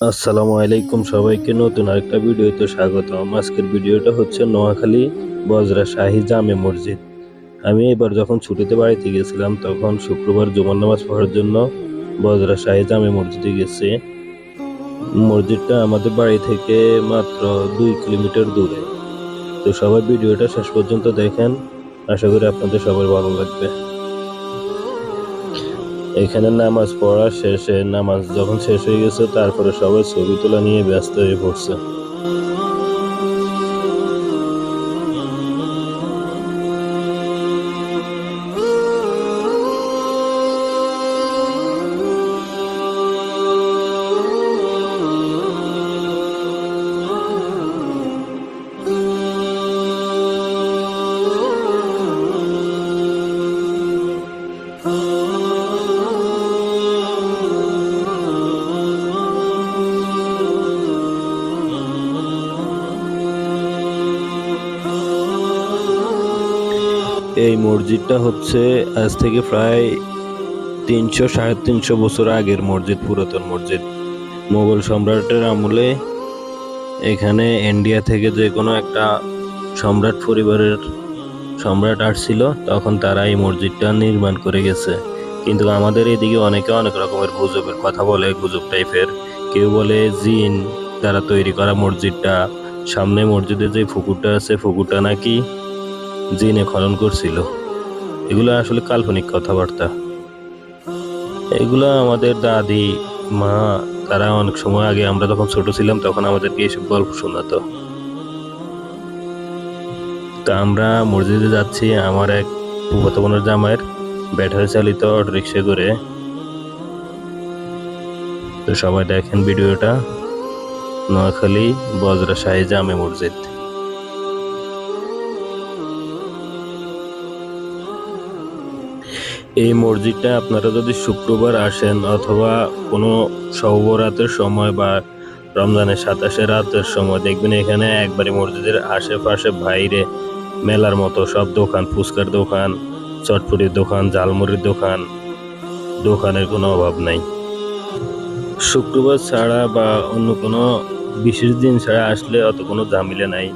আসসালামু আলাইকুম, সবাইকে নতুন আরেকটা ভিডিওতে স্বাগতম। আজকের ভিডিওটা হচ্ছে নোয়াখালী বজরা শাহী জামে মসজিদ। আমি এবার যখন ছুটিতে বাড়িতে গেছিলাম তখন শুক্রবার জুমার নামাজ পড়ার জন্য বজরা শাহী জামে মসজিদে গেছি। মসজিদটা আমাদের বাড়ি থেকে মাত্র 2 কিলোমিটার দূরে। তো সবাই ভিডিওটা শেষ পর্যন্ত দেখেন, আশা করি আপনাদের সবার ভালো লাগবে। এখানে নামাজ পড়া শেষে নামাজ যখন শেষ হয়ে গেছে তারপরে সবাই ছবি তোলা নিয়ে ব্যস্ত হয়ে পড়ছে। এই মসজিদটা হচ্ছে আজ থেকে প্রায় 300-350 বছর আগের মসজিদ, পুরাতন মসজিদ। মোগল সম্রাটের আমলে এখানে ইন্ডিয়া থেকে যে কোনো একটা সম্রাট পরিবারের সম্রাট আসছিল, তখন তারা এই মসজিদটা নির্মাণ করে গেছে। কিন্তু আমাদের এদিকে অনেকে অনেক রকমের গুজবের কথা বলে, গুজব টাইপের। কেউ বলে জিন দ্বারা তৈরি করা মসজিদটা, সামনে মসজিদে যে পুকুরটা আছে পুকুরটা নাকি জিনে খনন করছিল। এগুলো আসলে কাল্পনিক কথাবার্তা। এগুলা আমাদের দাদি মা তারা অনেক সময় আগে, আমরা যখন ছোট ছিলাম তখন আমাদেরকে এইসব গল্প শোনাতো। তো আমরা মসজিদে যাচ্ছি আমার এক ফুফাতো বোনের জামাইয়ের ব্যাটারি চালিত অটোরিক্সা করে। তো সবাই দেখেন ভিডিওটা, নোয়াখালী বজরা শাহী জামে মসজিদ। এই মসজিদটা আপনারা যদি শুক্রবার আসেন অথবা কোনো শবে-বরাতের সময় বা রমজানের 27 রাতের সময় দেখবেন এখানে একবারে মসজিদের আশেপাশে বাইরে মেলার মতো সব দোকান, ফুচকার দোকান, চটপটির দোকান, ঝালমুড়ির দোকান, দোকানের কোনো অভাব নাই। শুক্রবার ছাড়া বা অন্য কোনো বিশেষ দিন ছাড়া আসলে অত কোনো ঝামেলা নাই।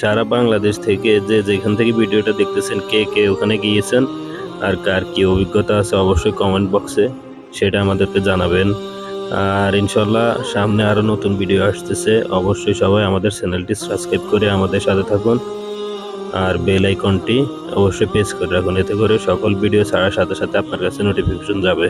সারা বাংলাদেশ থেকে যে যেখান থেকে ভিডিওটা দেখতেছেন, কে কে ওখানে গিয়েছেন আর কার কি অভিজ্ঞতা আছে অবশ্যই কমেন্ট বক্সে সেটা আমাদেরকে জানাবেন। আর ইনশাল্লাহ সামনে আরও নতুন ভিডিও আসতেছে, অবশ্যই সবাই আমাদের চ্যানেলটি সাবস্ক্রাইব করে আমাদের সাথে থাকুন আর বেল আইকনটি অবশ্যই প্রেস করে রাখুন, এতে করে সকল ভিডিও ছাড়ার সাথে সাথে আপনার কাছে নোটিফিকেশন যাবে।